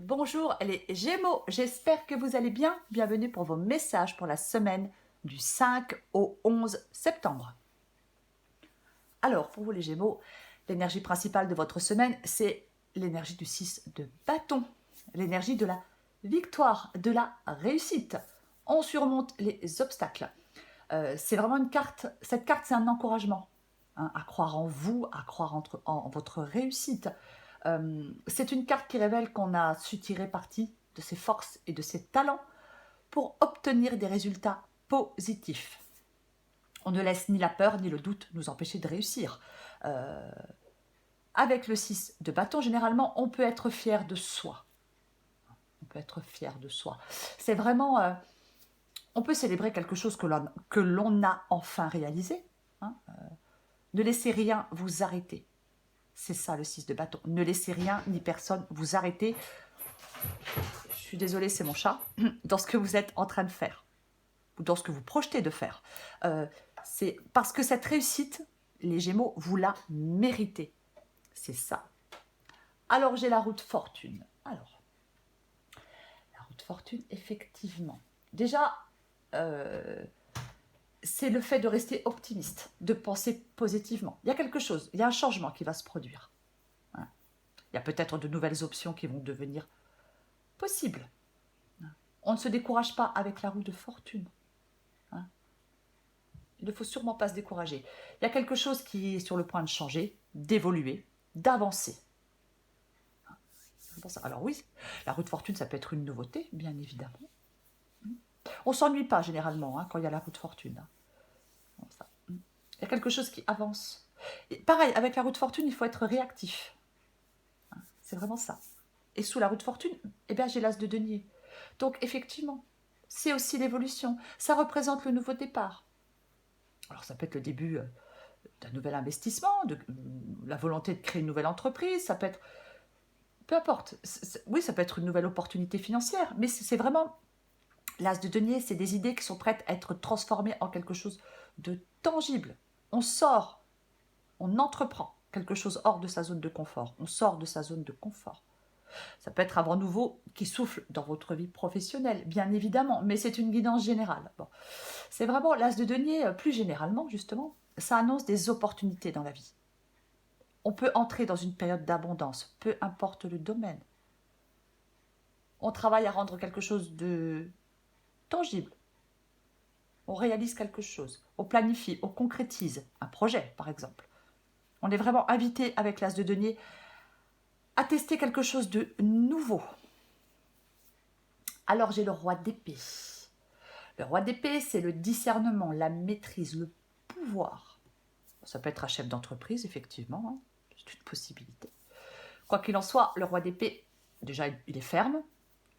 Bonjour les Gémeaux, j'espère que vous allez bien. Bienvenue pour vos messages pour la semaine du 5 au 11 septembre. Alors, pour vous les Gémeaux, l'énergie principale de votre semaine, c'est l'énergie du 6 de bâton, l'énergie de la victoire, de la réussite. On surmonte les obstacles. C'est vraiment une carte, cette carte c'est un encouragement, hein, à croire en vous, à croire en votre réussite. C'est une carte qui révèle qu'on a su tirer parti de ses forces et de ses talents pour obtenir des résultats positifs. On ne laisse ni la peur ni le doute nous empêcher de réussir. Avec le 6 de bâton, généralement, on peut être fier de soi. On peut être fier de soi. C'est vraiment... on peut célébrer quelque chose que l'on a enfin réalisé. Hein. Ne laissez rien vous arrêter. C'est ça le 6 de bâton. Ne laissez rien ni personne vous arrêter. Je suis désolée, c'est mon chat. Dans ce que vous êtes en train de faire. Ou dans ce que vous projetez de faire. C'est parce que cette réussite, les Gémeaux, vous la méritez. C'est ça. Alors, j'ai la roue de fortune. Alors, la roue de fortune, effectivement. Déjà, c'est le fait de rester optimiste, de penser positivement. Il y a quelque chose, il y a un changement qui va se produire. Hein. Il y a peut-être de nouvelles options qui vont devenir possibles. On ne se décourage pas avec la roue de fortune. Hein. Il ne faut sûrement pas se décourager. Il y a quelque chose qui est sur le point de changer, d'évoluer, d'avancer. Alors oui, la roue de fortune, ça peut être une nouveauté, bien évidemment. On ne s'ennuie pas généralement quand il y a la roue de fortune. Il y a quelque chose qui avance. Et pareil, avec la roue de fortune, il faut être réactif. C'est vraiment ça. Et sous la roue de fortune, eh bien, j'ai l'as de denier. Donc, effectivement, c'est aussi l'évolution. Ça représente le nouveau départ. Alors, ça peut être le début d'un nouvel investissement, de la volonté de créer une nouvelle entreprise, ça peut être... Peu importe. Oui, ça peut être une nouvelle opportunité financière, mais c'est vraiment... L'as de denier, c'est des idées qui sont prêtes à être transformées en quelque chose de tangible. On sort, on entreprend quelque chose hors de sa zone de confort. On sort de sa zone de confort. Ça peut être un vent nouveau qui souffle dans votre vie professionnelle, bien évidemment, mais c'est une guidance générale. Bon. C'est vraiment l'as de denier, plus généralement, justement, ça annonce des opportunités dans la vie. On peut entrer dans une période d'abondance, peu importe le domaine. On travaille à rendre quelque chose de tangible. On réalise quelque chose, on planifie, on concrétise un projet, par exemple. On est vraiment invité avec l'as de denier à tester quelque chose de nouveau. Alors j'ai le roi d'épée. Le roi d'épée, c'est le discernement, la maîtrise, le pouvoir. Ça peut être un chef d'entreprise, effectivement, hein. C'est une possibilité. Quoi qu'il en soit, le roi d'épée, déjà, il est ferme,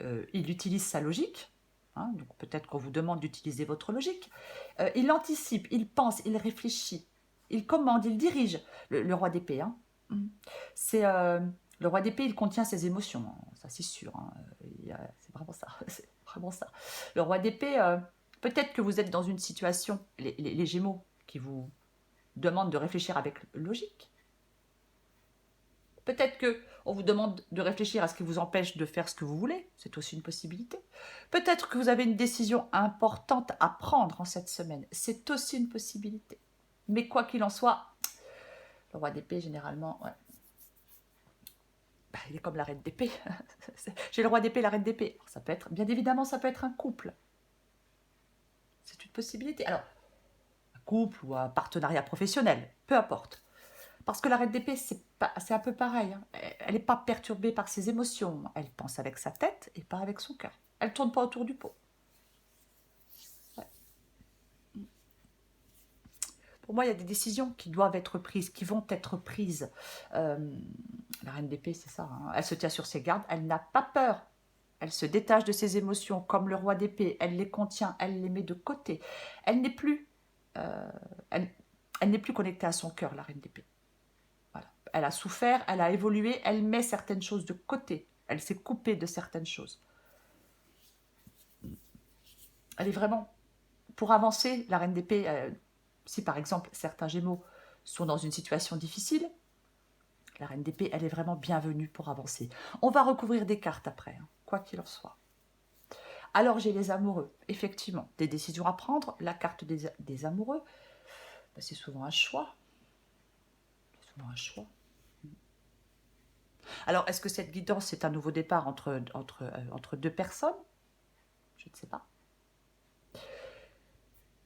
il utilise sa logique, hein, donc peut-être qu'on vous demande d'utiliser votre logique. Il anticipe, il pense, il réfléchit, il commande, il dirige. Le roi d'épée, hein. C'est... le roi d'épée, il contient ses émotions, hein, ça c'est sûr. Hein. C'est vraiment ça, c'est vraiment ça. Le roi d'épée, peut-être que vous êtes dans une situation, les Gémeaux, qui vous demandent de réfléchir avec logique. Peut-être qu'on vous demande de réfléchir à ce qui vous empêche de faire ce que vous voulez, c'est aussi une possibilité. Peut-être que vous avez une décision importante à prendre en cette semaine, c'est aussi une possibilité. Mais quoi qu'il en soit, le roi d'épée, généralement, ouais. Il est comme la reine d'épée. J'ai le roi d'épée, la reine d'épée. Ça peut être, bien évidemment, ça peut être un couple. C'est une possibilité. Alors, un couple ou un partenariat professionnel, peu importe. Parce que la reine d'épée, c'est un peu pareil. Hein. Elle n'est pas perturbée par ses émotions. Elle pense avec sa tête et pas avec son cœur. Elle ne tourne pas autour du pot. Ouais. Pour moi, il y a des décisions qui doivent être prises, qui vont être prises. La reine d'épée, c'est ça. Hein. Elle se tient sur ses gardes. Elle n'a pas peur. Elle se détache de ses émotions comme le roi d'épée. Elle les contient. Elle les met de côté. Elle n'est plus, elle n'est plus connectée à son cœur, la reine d'épée. Voilà. Elle a souffert, elle a évolué, elle met certaines choses de côté. Elle s'est coupée de certaines choses. Elle est vraiment... Pour avancer, la reine d'épée, si par exemple certains Gémeaux sont dans une situation difficile, La reine d'épée, elle est vraiment bienvenue pour avancer. On va recouvrir des cartes après, hein, quoi qu'il en soit. Alors, j'ai les amoureux. Effectivement, des décisions à prendre. La carte des amoureux, ben, c'est souvent un choix. C'est souvent un choix. Alors, est-ce que cette guidance, c'est un nouveau départ entre deux personnes? Je ne sais pas.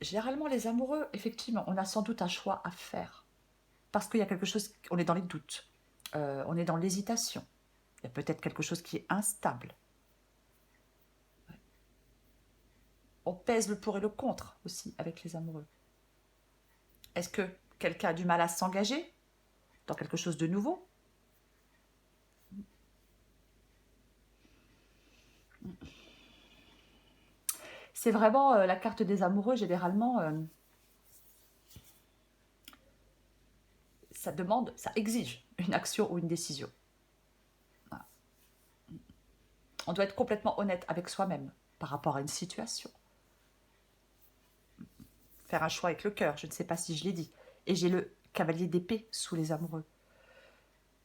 Généralement, les amoureux, effectivement, on a sans doute un choix à faire. Parce qu'il y a quelque chose, on est dans les doutes. On est dans l'hésitation. Il y a peut-être quelque chose qui est instable. On pèse le pour et le contre aussi avec les amoureux. Est-ce que quelqu'un a du mal à s'engager dans quelque chose de nouveau? C'est vraiment la carte des amoureux, généralement, ça demande, ça exige une action ou une décision. Voilà. On doit être complètement honnête avec soi-même par rapport à une situation. Faire un choix avec le cœur, je ne sais pas si je l'ai dit. Et j'ai le cavalier d'épée sous les amoureux.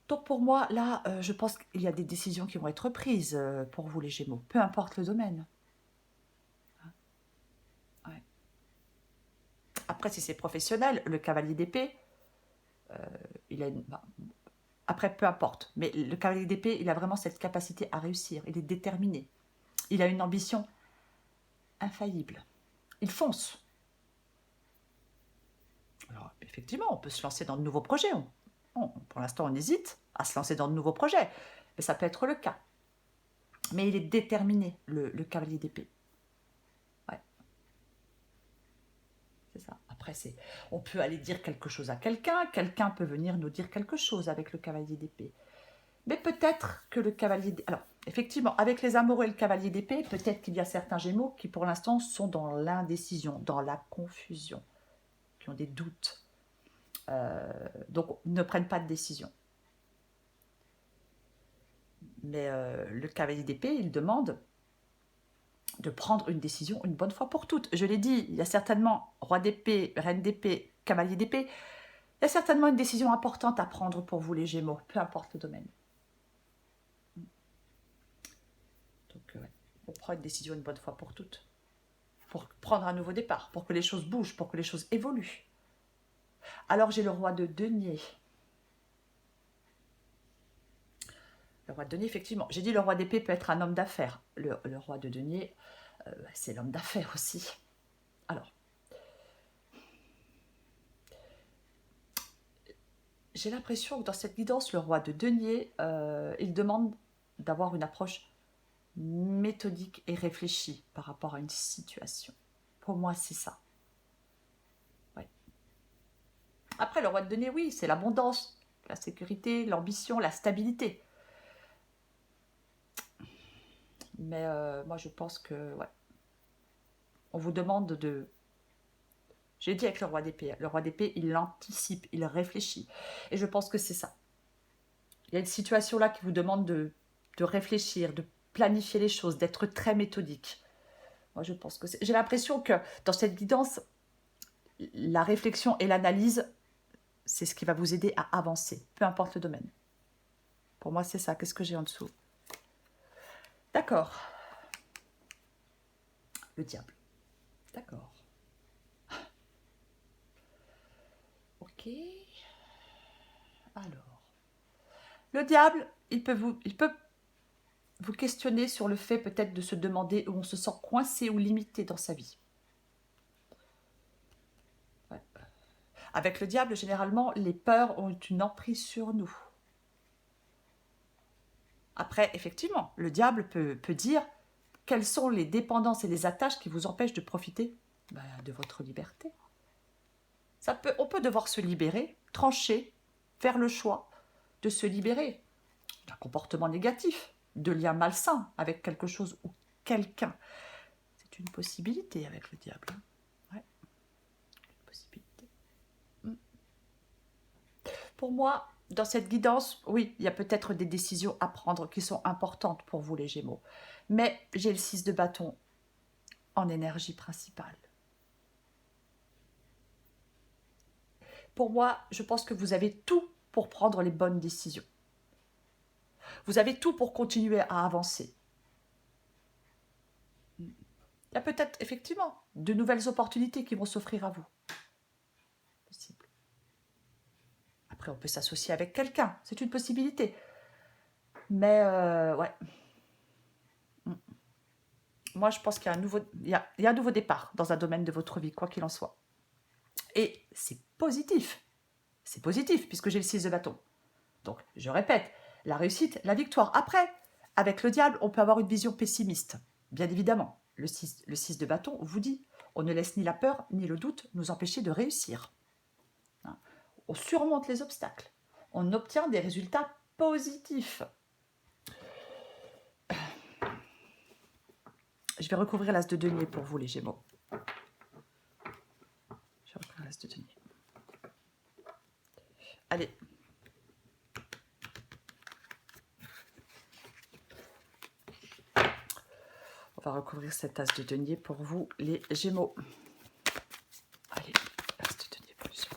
Donc pour moi, là, je pense qu'il y a des décisions qui vont être prises pour vous les Gémeaux, peu importe le domaine. Ouais. Après, si c'est professionnel, le cavalier d'épée, il a une... Après, peu importe. Mais le cavalier d'épée, il a vraiment cette capacité à réussir. Il est déterminé. Il a une ambition infaillible. Il fonce. Alors, effectivement, on peut se lancer dans de nouveaux projets. Pour l'instant, on hésite à se lancer dans de nouveaux projets. Mais ça peut être le cas. Mais il est déterminé, le cavalier d'épée. Ouais, c'est ça. Après, on peut aller dire quelque chose à quelqu'un. Quelqu'un peut venir nous dire quelque chose avec le cavalier d'épée. Mais peut-être que le cavalier d'épée... Alors, effectivement, avec les amoureux et le cavalier d'épée, peut-être qu'il y a certains Gémeaux qui, pour l'instant, sont dans l'indécision, dans la confusion, qui ont des doutes. Donc, ne prennent pas de décision. Mais le cavalier d'épée, il demande de prendre une décision une bonne fois pour toutes. Je l'ai dit, il y a certainement roi d'épée, reine d'épée, cavalier d'épée. Il y a certainement une décision importante à prendre pour vous les Gémeaux, peu importe le domaine. Donc, on prend une décision une bonne fois pour toutes. Pour prendre un nouveau départ, pour que les choses bougent, pour que les choses évoluent. Alors j'ai le roi de denier. Le roi de denier, effectivement. J'ai dit le roi d'épée peut être un homme d'affaires. Le roi de denier, c'est l'homme d'affaires aussi. Alors, j'ai l'impression que dans cette guidance, le roi de denier, il demande d'avoir une approche méthodique et réfléchie par rapport à une situation. Pour moi, c'est ça. Ouais. Après, le roi de denier, oui, c'est l'abondance, la sécurité, l'ambition, la stabilité. Mais moi, je pense que, ouais, on vous demande de... J'ai dit avec le roi d'épée. Le roi d'épée, il anticipe, il réfléchit. Et je pense que c'est ça. Il y a une situation là qui vous demande de réfléchir, de planifier les choses, d'être très méthodique. Moi, je pense que c'est... J'ai l'impression que dans cette guidance, la réflexion et l'analyse, c'est ce qui va vous aider à avancer, peu importe le domaine. Pour moi, c'est ça. Qu'est-ce que j'ai en dessous? D'accord. Le diable. D'accord. Ok. Alors. Le diable, il peut vous questionner sur le fait peut-être de se demander où on se sent coincé ou limité dans sa vie. Ouais. Avec le diable, généralement, les peurs ont une emprise sur nous. Après, effectivement, le diable peut dire quelles sont les dépendances et les attaches qui vous empêchent de profiter de votre liberté. On peut devoir se libérer, trancher, faire le choix de se libérer d'un comportement négatif, de liens malsains avec quelque chose ou quelqu'un. C'est une possibilité avec le diable. Ouais, une possibilité. Pour moi, dans cette guidance, oui, il y a peut-être des décisions à prendre qui sont importantes pour vous les Gémeaux. Mais j'ai le 6 de bâton en énergie principale. Pour moi, je pense que vous avez tout pour prendre les bonnes décisions. Vous avez tout pour continuer à avancer. Il y a peut-être effectivement de nouvelles opportunités qui vont s'offrir à vous. Possible. Après, on peut s'associer avec quelqu'un, c'est une possibilité. Mais ouais. Moi, je pense qu'il y a un nouveau départ dans un domaine de votre vie, quoi qu'il en soit. Et c'est positif. C'est positif, puisque j'ai le 6 de bâton. Donc, je répète, la réussite, la victoire. Après, avec le diable, on peut avoir une vision pessimiste. Bien évidemment, le 6 de bâton vous dit, on ne laisse ni la peur ni le doute nous empêcher de réussir. Hein. On surmonte les obstacles. On obtient des résultats positifs. Je vais recouvrir l'as de denier pour vous, les Gémeaux. Je vais recouvrir l'as de denier. Allez. On va recouvrir cet as de denier pour vous, les Gémeaux. Allez, as de denier pour les Gémeaux.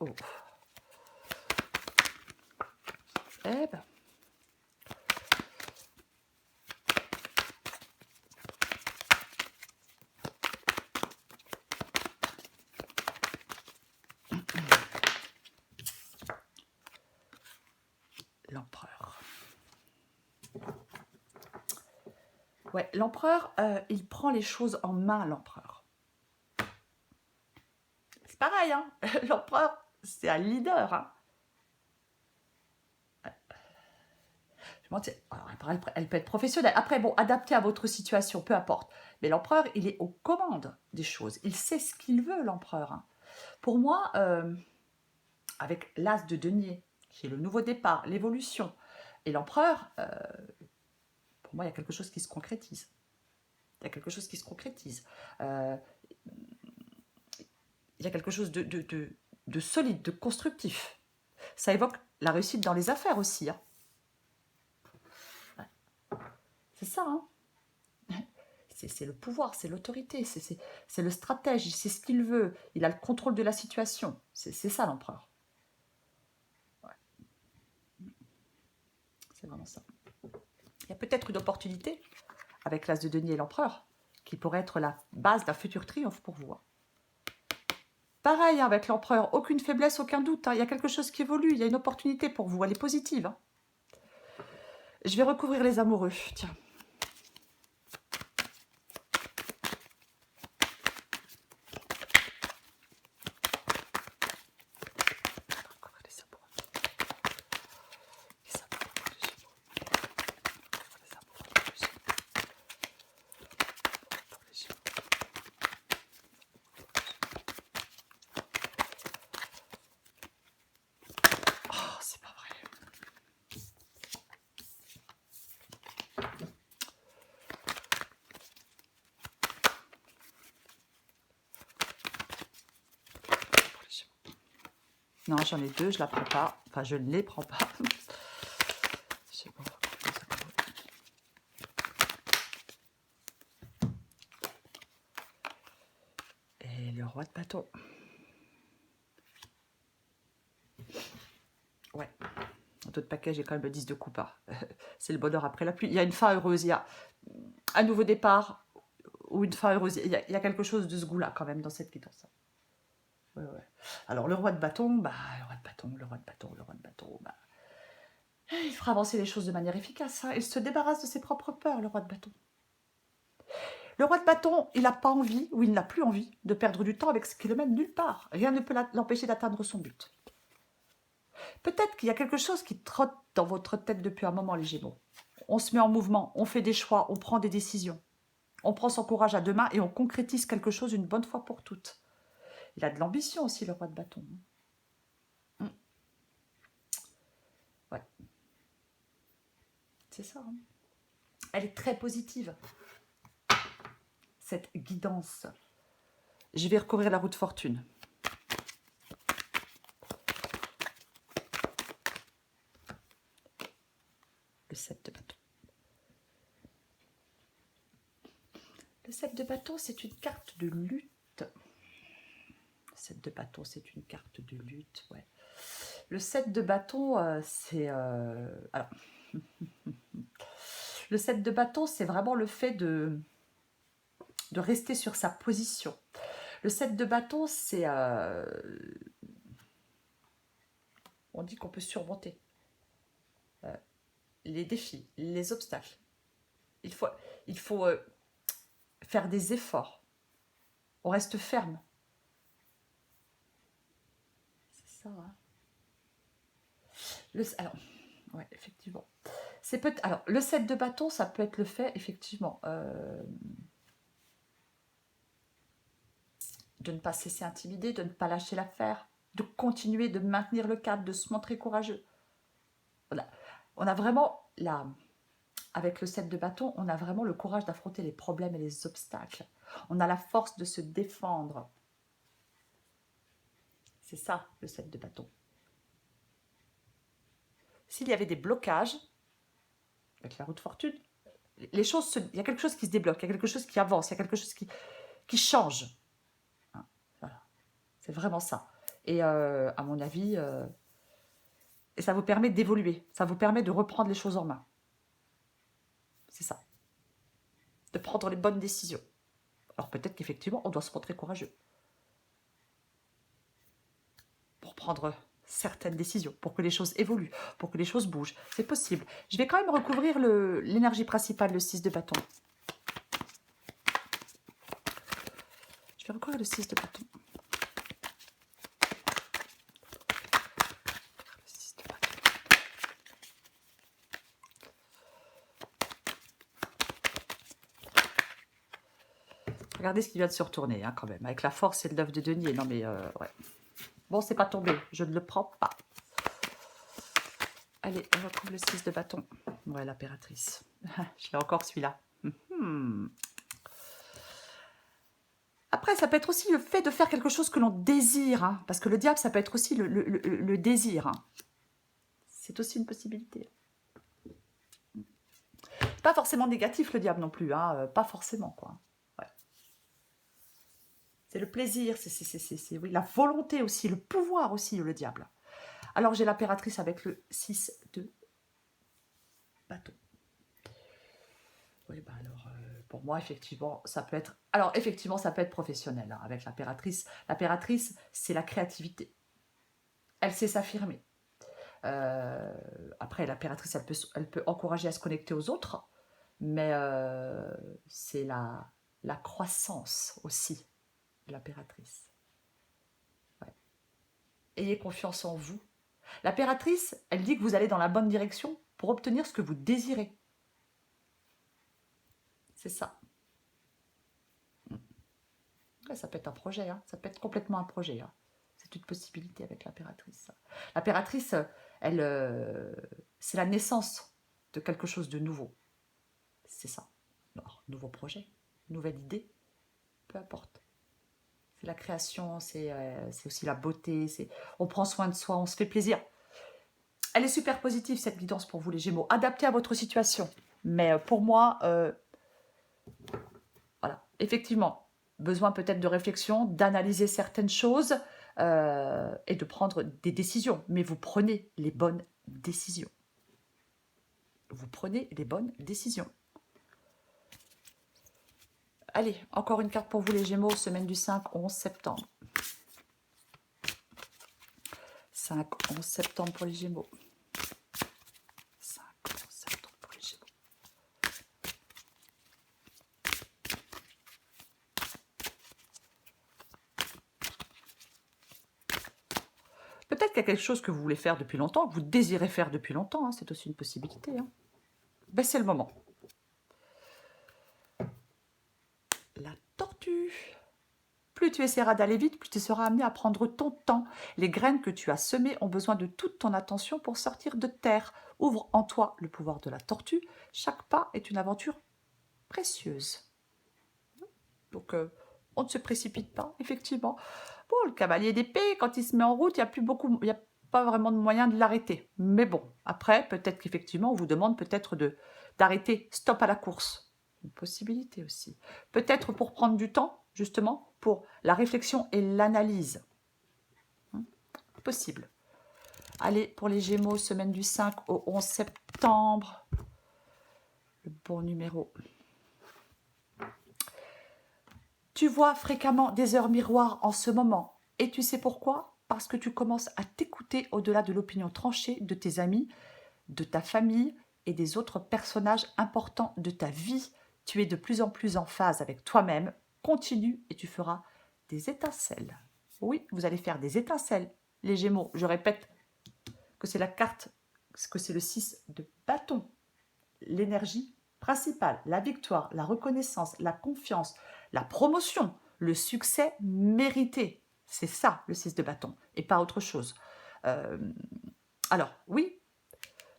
Oh. Eh ben. L'empereur. Ouais, l'empereur, il prend les choses en main, l'empereur. C'est pareil, hein. L'empereur, c'est un leader, hein. Alors, elle peut être professionnelle. Après, bon, adapté à votre situation, peu importe. Mais l'empereur, il est aux commandes des choses. Il sait ce qu'il veut, l'empereur. Hein. Pour moi, avec l'as de denier, qui est le nouveau départ, l'évolution, et l'empereur, pour moi, il y a quelque chose qui se concrétise. Il y a quelque chose qui se concrétise. Il y a quelque chose de solide, de constructif. Ça évoque la réussite dans les affaires aussi. Hein. C'est ça, hein. C'est le pouvoir, c'est l'autorité, c'est le stratège, il sait ce qu'il veut, il a le contrôle de la situation. C'est ça l'empereur. Ouais. C'est vraiment ça. Il y a peut-être une opportunité avec l'as de denier et l'empereur qui pourrait être la base d'un futur triomphe pour vous. Hein. Pareil, hein, avec l'empereur, aucune faiblesse, aucun doute. Hein. Il y a quelque chose qui évolue, il y a une opportunité pour vous, elle est positive. Hein. Je vais recouvrir les amoureux, tiens. Non, j'en ai deux, je la prends pas. Enfin, je ne les prends pas. C'est bon. Et le roi de bâton. Ouais. Dans d'autres paquets, j'ai quand même le 10 de coupe. Hein. C'est le bonheur après la pluie. Il y a une fin heureuse, il y a un nouveau départ ou une fin heureuse. Il y a quelque chose de ce goût-là quand même dans cette quittance. Ouais, ouais. Alors, le roi de bâton, bah, le roi de bâton, bah, il fera avancer les choses de manière efficace. Hein. Il se débarrasse de ses propres peurs, le roi de bâton. Le roi de bâton, il n'a pas envie, ou il n'a plus envie, de perdre du temps avec ce qui le mène nulle part. Rien ne peut l'empêcher d'atteindre son but. Peut-être qu'il y a quelque chose qui trotte dans votre tête depuis un moment, les Gémeaux. On se met en mouvement, on fait des choix, on prend des décisions. On prend son courage à deux mains et on concrétise quelque chose une bonne fois pour toutes. Il a de l'ambition aussi, le roi de bâton. Ouais. C'est ça. Hein. Elle est très positive, cette guidance. Je vais recouvrir la roue de fortune. Le 7 de bâton. 7 de bâton, c'est une carte de lutte. Le 7 de bâton, c'est une carte de lutte, ouais. Le 7 de bâton, c'est... alors, le 7 de bâton, c'est vraiment le fait de rester sur sa position. Le 7 de bâton, c'est... on dit qu'on peut surmonter les défis, les obstacles. Il faut faire des efforts. On reste ferme. C'est ça, hein. Alors, ouais, effectivement. Alors, le 7 de bâton, ça peut être le fait, effectivement, de ne pas se laisser intimider, de ne pas lâcher l'affaire, de continuer, de maintenir le cap, de se montrer courageux. On a vraiment, avec le 7 de bâton, on a vraiment le courage d'affronter les problèmes et les obstacles. On a la force de se défendre. C'est ça, le 7 de bâton. S'il y avait des blocages, avec la roue de fortune, il y a quelque chose qui se débloque, il y a quelque chose qui avance, il y a quelque chose qui change. Voilà. C'est vraiment ça. Et à mon avis, et ça vous permet d'évoluer, ça vous permet de reprendre les choses en main. C'est ça. De prendre les bonnes décisions. Alors peut-être qu'effectivement, on doit se montrer courageux pour prendre certaines décisions, pour que les choses évoluent, pour que les choses bougent. C'est possible. Je vais quand même recouvrir l'énergie principale, le 6 de bâton. Je vais recouvrir le 6 de bâton. Le 6 de bâton. Regardez ce qui vient de se retourner, hein, quand même. Avec la force et le 9 de denier. Non mais, ouais. Bon, c'est pas tombé. Je ne le prends pas. Allez, on retrouve le 6 de bâton. Ouais, l'impératrice. Je l'ai encore celui-là. Après, ça peut être aussi le fait de faire quelque chose que l'on désire. Hein, parce que le diable, ça peut être aussi le désir. Hein. C'est aussi une possibilité. Pas forcément négatif, le diable non plus. Hein, pas forcément, quoi. Ouais. C'est le plaisir, c'est oui, la volonté aussi, le pouvoir aussi, le diable. Alors, j'ai l'impératrice avec le 6 de bâton. Oui, bah alors, pour moi, effectivement, ça peut être... Alors, effectivement, ça peut être professionnel, hein, avec l'impératrice. L'impératrice, c'est la créativité. Elle sait s'affirmer. Après, l'impératrice, elle peut encourager à se connecter aux autres, mais c'est la croissance aussi, l'impératrice. Ouais. Ayez confiance en vous. L'impératrice, elle dit que vous allez dans la bonne direction pour obtenir ce que vous désirez. C'est ça. Ouais, ça peut être un projet, hein. Ça peut être complètement un projet. Hein. C'est une possibilité avec l'impératrice. L'impératrice, c'est la naissance de quelque chose de nouveau. C'est ça. Alors, nouveau projet, nouvelle idée, peu importe. C'est la création, c'est aussi la beauté, on prend soin de soi, on se fait plaisir. Elle est super positive, cette guidance pour vous, les Gémeaux. Adaptée à votre situation. Mais pour moi, voilà, effectivement, besoin peut-être de réflexion, d'analyser certaines choses et de prendre des décisions. Mais vous prenez les bonnes décisions. Vous prenez les bonnes décisions. Allez, encore une carte pour vous les Gémeaux, semaine du 5 au 11 septembre. 5-11 septembre pour les Gémeaux. 5-11 septembre pour les Gémeaux. Peut-être qu'il y a quelque chose que vous voulez faire depuis longtemps, que vous désirez faire depuis longtemps, hein, c'est aussi une possibilité. Hein. Ben, c'est le moment. La tortue. Plus tu essaieras d'aller vite, plus tu seras amené à prendre ton temps. Les graines que tu as semées ont besoin de toute ton attention pour sortir de terre. Ouvre en toi le pouvoir de la tortue. Chaque pas est une aventure précieuse. Donc, on ne se précipite pas, effectivement. Bon, le cavalier d'épée, quand il se met en route, il n'y a pas vraiment de moyen de l'arrêter. Mais bon, après, peut-être qu'effectivement, on vous demande peut-être d'arrêter. Stop à la course. Une possibilité aussi. Peut-être pour prendre du temps, justement, pour la réflexion et l'analyse. Possible. Allez, pour les Gémeaux, semaine du 5 au 11 septembre. Le bon numéro. Tu vois fréquemment des heures miroirs en ce moment. Et tu sais pourquoi? Parce que tu commences à t'écouter au-delà de l'opinion tranchée de tes amis, de ta famille et des autres personnages importants de ta vie. Tu es de plus en plus en phase avec toi-même. Continue et tu feras des étincelles. Oui, vous allez faire des étincelles, les Gémeaux. Je répète que c'est la carte, que c'est le 6 de bâton. L'énergie principale, la victoire, la reconnaissance, la confiance, la promotion, le succès mérité. C'est ça, le 6 de bâton, et pas autre chose. Alors, oui,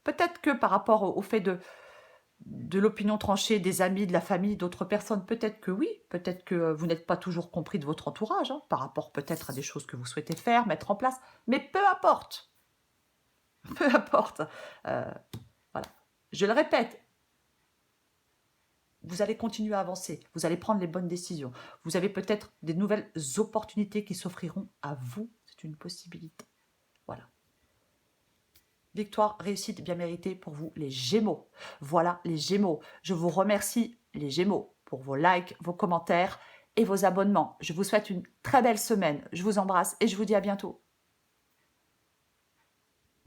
peut-être que par rapport au fait de l'opinion tranchée des amis, de la famille, d'autres personnes, peut-être que oui, peut-être que vous n'êtes pas toujours compris de votre entourage, hein, par rapport peut-être à des choses que vous souhaitez faire, mettre en place, mais peu importe, peu importe. Voilà. Je le répète, vous allez continuer à avancer, vous allez prendre les bonnes décisions. Vous avez peut-être des nouvelles opportunités qui s'offriront à vous, c'est une possibilité. Voilà. Victoire, réussite bien méritée pour vous, les Gémeaux. Voilà, les Gémeaux. Je vous remercie, les Gémeaux, pour vos likes, vos commentaires et vos abonnements. Je vous souhaite une très belle semaine. Je vous embrasse et je vous dis à bientôt.